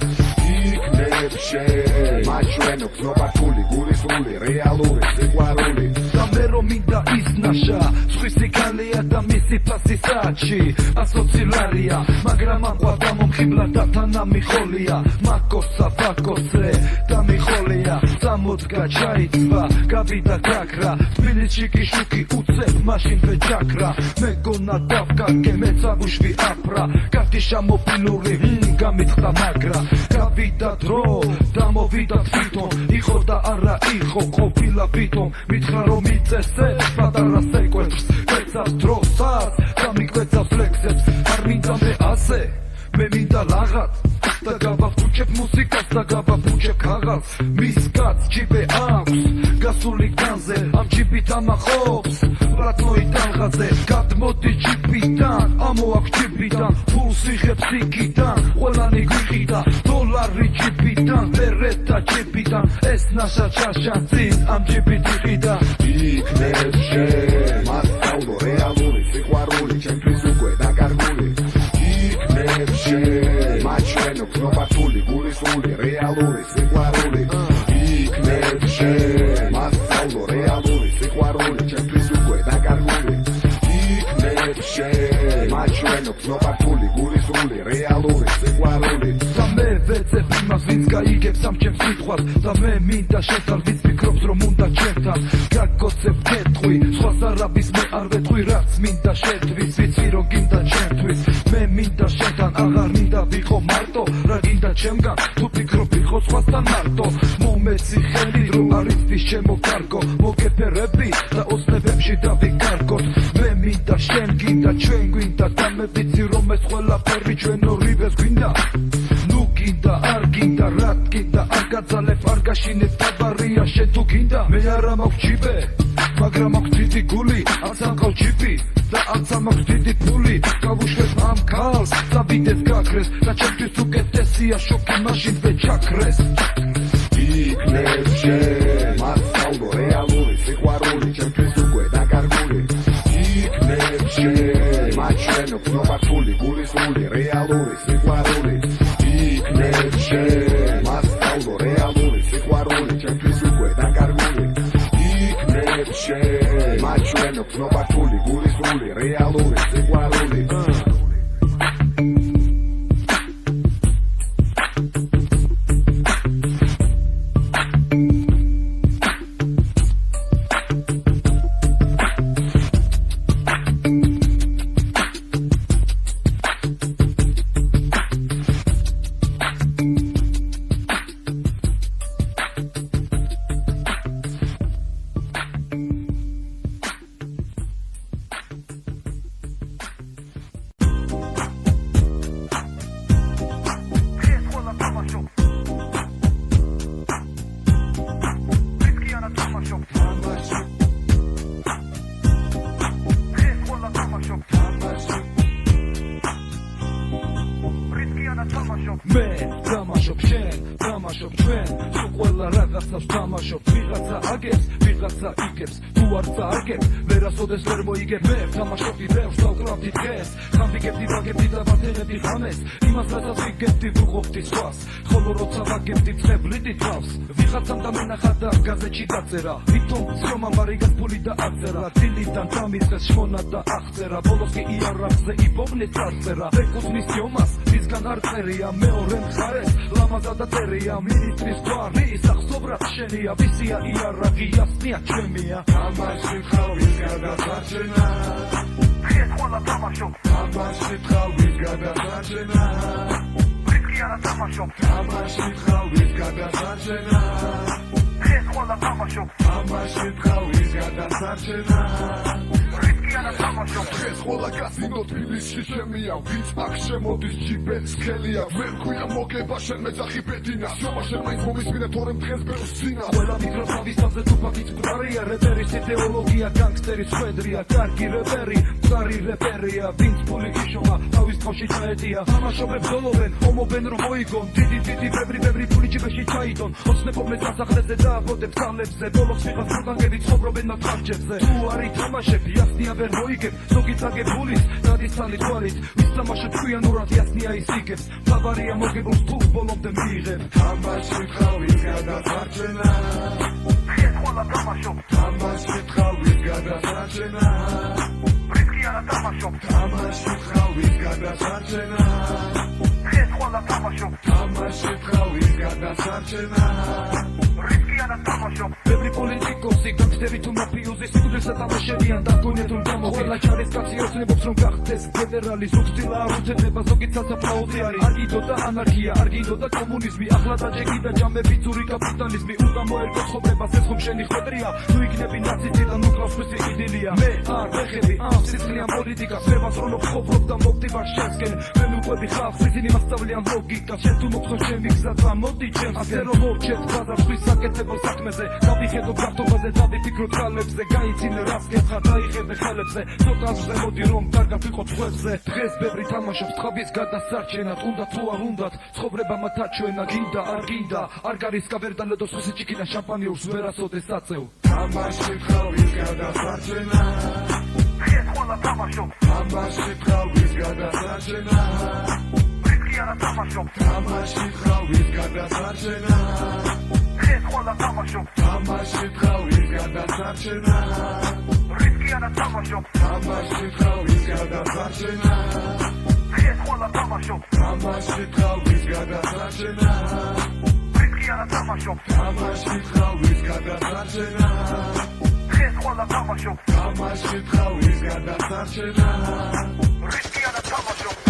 იქნებ შენ მაჩვენო პრობატული გულისრული რეალური სიყვარული და მე რომ მინდა ისნაშა სხვისი კალია და მისი ფასი საჩი ასოცილარია მაგრამ აყვა დამომხიბლა და თანამიხოლია მაკოსა ვაკოსე დამიხოლია სამოდგა ჩაიცვა გავიდა გაქრა თბილისში კი შუქი უცებ მაშინ ვეჯაქრა მეგონა დავკარგე მეცაბუშვი აფრა კარტი შემოფილური გამიწყდა მაგრა გავიდა დრო დამოვიდა თვითონ იყო და არა იყო ყოფილა ვითომ მითხრა რომ იწესე პატარა სეკვენს ეცავს დროსაც გამიკვეცავს ლექსებს არ მინდა მე ასე მე მინდა ლაღად და გავაფუჭებ მუსიკას და გავაფუჭებ ქაღალდს მის კაც ჯიბე აქვს გასული განზე ამ ჯიბით ამახობს ბრატნოი თანხაზე გადმოდი ჯიბიდან ამოაქვს ჯიბიდან ფულს იღებს იქიდან ყველანი გვიყიდა დოლარი ჯიბიდან ვერეთა ჯიბიდან ეს ნაშა ჩაშა წინ ამ ჯიბით იყიდა იქნებ შენ მასწავლო რეალური სიყვარული იქნებ შენ მასწავლო რეალური სიყვარული ჩემთვის უკვე დაკარგული იქნებ შენ მაჩვენო გზნობართული გულისრული რეალური სიყვარული და მე ვეძებ იმას ვინც გაიგებს ამ ჩემს სიტყვას და მე მინდა შენთან ვინც ფიქრობს რომ უნდა ჩემთან გაგოცებ კეთხვი სხვას არაფის მე არ ვეთქვი რაც მინდა შენთვის ვიცი რომ გინდა ჩემთვის მე მინდა შენთან აღარ მინდა ვიყო მარტო რა გინდა ჩემგან თუ ფიქრობ ვიყო სხვასთან მარტო მომეცი ხელი რომ არიცდის ჩემო კარგო მოგეფერები და ოცნებებში დავიკარგოთ მე მინდა შენ გინდა ჩვენ გვინდა და მე ვიცი რომ ეს ყველაფერი ჩვენ ორივეს გვინდა ნუ გინდა არ გინდა რა გინდა არ გაძალებ არ გაშინებ დაბარია შენ თუ გინდა მე არა მაქვს ჯიბე მაგრამ მაქვს დიდი გული არც ამყავ ჯიპი და არც მაქვს დიდი ფული გავუშვებ ამ ქალს და ვიდეს გაქრეს და ჩემთვის უკეთესია შოკი მაშინვე ჩაქრეს იქნებ შენ მასწავლო რეალური სიყვარული ჩემთვის უკვე დაკარგული იქნებ შენ მაჩვენო გზნობართული გულისრული რეალური სიყვარული იქნებ შენ მასწავლო რეალური სიყვარული ჩემთვის უკვე დაკარგული იქნებ შენ მაჩვენო გზნობართული გულისრული რეალური სიყვარული მე დამაშობ შენ დამაშობ ჩვენ თუ ყველა რაღაცას დამაშობ ვიღაცა აგებს ვიღაცა იგებს თუ არ წააგებს ვერასოდეს ვერ მოიგებ მე დამაშობი ბევრს დავკლავდი დღეს ხამბიგებდი ვაგებდი და ვათენებდი ხამეს იმას რასაც ვიგებდი ვუყოფდი სხვას ხოლო როცა ვაგებდი წევლიდი თავს ვიღაცამ დამენახა და გაზეთში დაწერა თვითონ სიომამარიგას ფული და აღწერა დილიდან დამიწყეს შმონა და აღწერა ბოლოს კი იარაღზე იბოვნეს წარწერა ეკუთვნის სიომას მისგან არ წერია მეორე მხარეს ლამაზა და წერია მინისტრის გვარი სახსობრად შენია ვისია იარაღი ასნია ჩემია ამაში ხალხის გადასარჩენა დღეს ყველა თამაშობ ამაში ხალხის გადასარჩენა რითი არა თამაშობ ამაში ხალხის გადასარჩენა დღეს ყველა თამაშობ ამაში ხალხის გადასარჩენა რითი არა თამაშობ დღეს ყველა კაზინო თბილისში შემია ვინც აქ შემოდის ჯიბერის ხელია ვერ ქვია მოგება შენ მეძახი ბედინა სიომა შენ მაინც მომისმინე თორემ დღეს ბევრს ძინა ყველა მიკროს თავისთავზე თუფათით მყარია რეპერის იდეოლოგია განგსტერის ხვედრია კარგი რეპერი მყარი რეპერია ვინც ფული გიშომა თავის თავში ჩაეტია თამაშობებს ზოლობენ ომობენ რომ მოიგონ დიდი ბევრი ფული ჯიბეში ჩაიდონ ოცნებობენ სასახლეზე და აბოდებს ძალებზე ბოლოს ვიღაც პროგრამები ცხოვრობენ ნათარჯებზე თუ არ ითამაშებ იასნია ვერ მოიგებ ზოგი წაგებულის დადისალი თვალით ვის თამაშობ ჩვიანურად იასნია ის იგებს თავარია მოგებულს თუ ბოლომდე მიიღებ ამაში ხალხის გადასარჩენა დღეს ყველა თამაშობ ამაში ხალხის გადასარჩენა რითი არა თამაშობ ამაში ხალხის გადასარჩენა დღეს ყველა თამაშობ ამაში ხალხის გადასარჩენა რითი არა თამაშობ ბევრი პოლიტიკოსი განგსტერი თუ მაფიოზი სიკვდილს ეთამაშებიან და გონიათ რომ გამოვიდა ჩარის კაცი ოცნებობს რომ გახდეს ფედერალი ზუგდილა არ უცედება ზოგი სასაფლაოზე არის არ გინდოდა ანარქია არ გინდოდა კომუნიზმი ახლა დაჯექიდა ჯამები ძური კაპიტალიზმი უნდა მოერგო ცხოვრებას ეს ხომ შენი ხვედრია თუ იქნები ნაცისტი და ნუკლავს მისი იდილია მე არ ვეხები ამ სიცლიან პოლიტიკას მე ვასრულობ ყოფობ და მოვდივარ შენსკენ მე მიყვები ხალხს ისინი მასწავლიან ლოგიკას შენ თუ მოგწონს ჩემი გზა მოდი ჩემს ასე რომ მოვჩეთ ბაზარს საკეთებელ საქმეზე დავიხედო გართობაზე დავიფიქრო ძალებზე გაიცინე რას გეხარ დაიხებე ხელებზე ცოტაზე მოდი რომ კარგად ვიყო წვებზე დღეს ბევრი თამაშობს ხაბის გადასარჩენად უნდა თუ არ უნდათ ცხოვრება მათაჩვენა გინდა არ გინდა არ გარისკა ვერ დალედოს ხუსი ჭიქიდან შამპანიურს ვერასოდეს აწევ ამაში ხალხის გადასარჩენა დღეს ყველა თამაშობს ამაში ხალხის გადასარჩენა რითი არა თამაშობ ამაში ხალხის გადასარჩენა ხეს ყველა თამაშობს თამაში ტყავის გადასარჩენა რისკიანად თამაშობს თამაში ტყავის გადასარჩენა ხეს ყველა თამაშობს თამაში ტყავის გადასარჩენა რისკიანად თამაშობს თამაში ტყავის გადასარჩენა ხეს ყველა თამაშობს თამაში ტყავის გადასარჩენა რისკიანად თამაშობს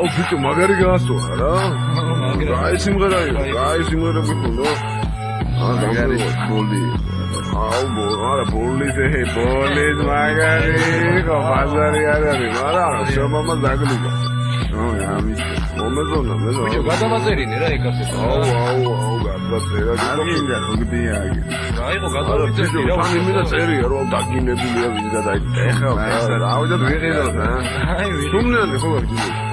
აუ ბიჭო მაგარი გაასწორა რა აი სიმღერა იყო აი სიმღერა გიქონდა მაგარი ბოლი აუ არა ბოლის მაგარი იყო ბაზარი არ არის მაგრამ შრომამა დაგლიგა ამის მომეზონა ბიჭო გადავაწერინე რა ეკასე აუ გადაწერა გიგინდა გიგდია რა იყო გადავაწერინე რა თან იმედა წერია რომ დაგინებულია ვინ გადაიქცა ეხლა აუდად ვიღიდო რა აი სუმნელი ხო გიგი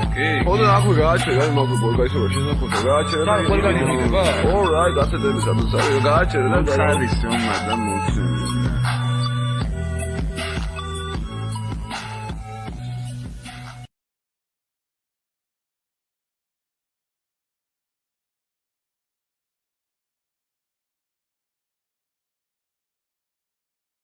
ხოდა აქვე გააჩერა მაგ ბოლგაისო შესაძლოა გააჩერა და ბოლგაისო ო რა გასადები სადაც გააჩერა და ხარის ომა და მოხსენია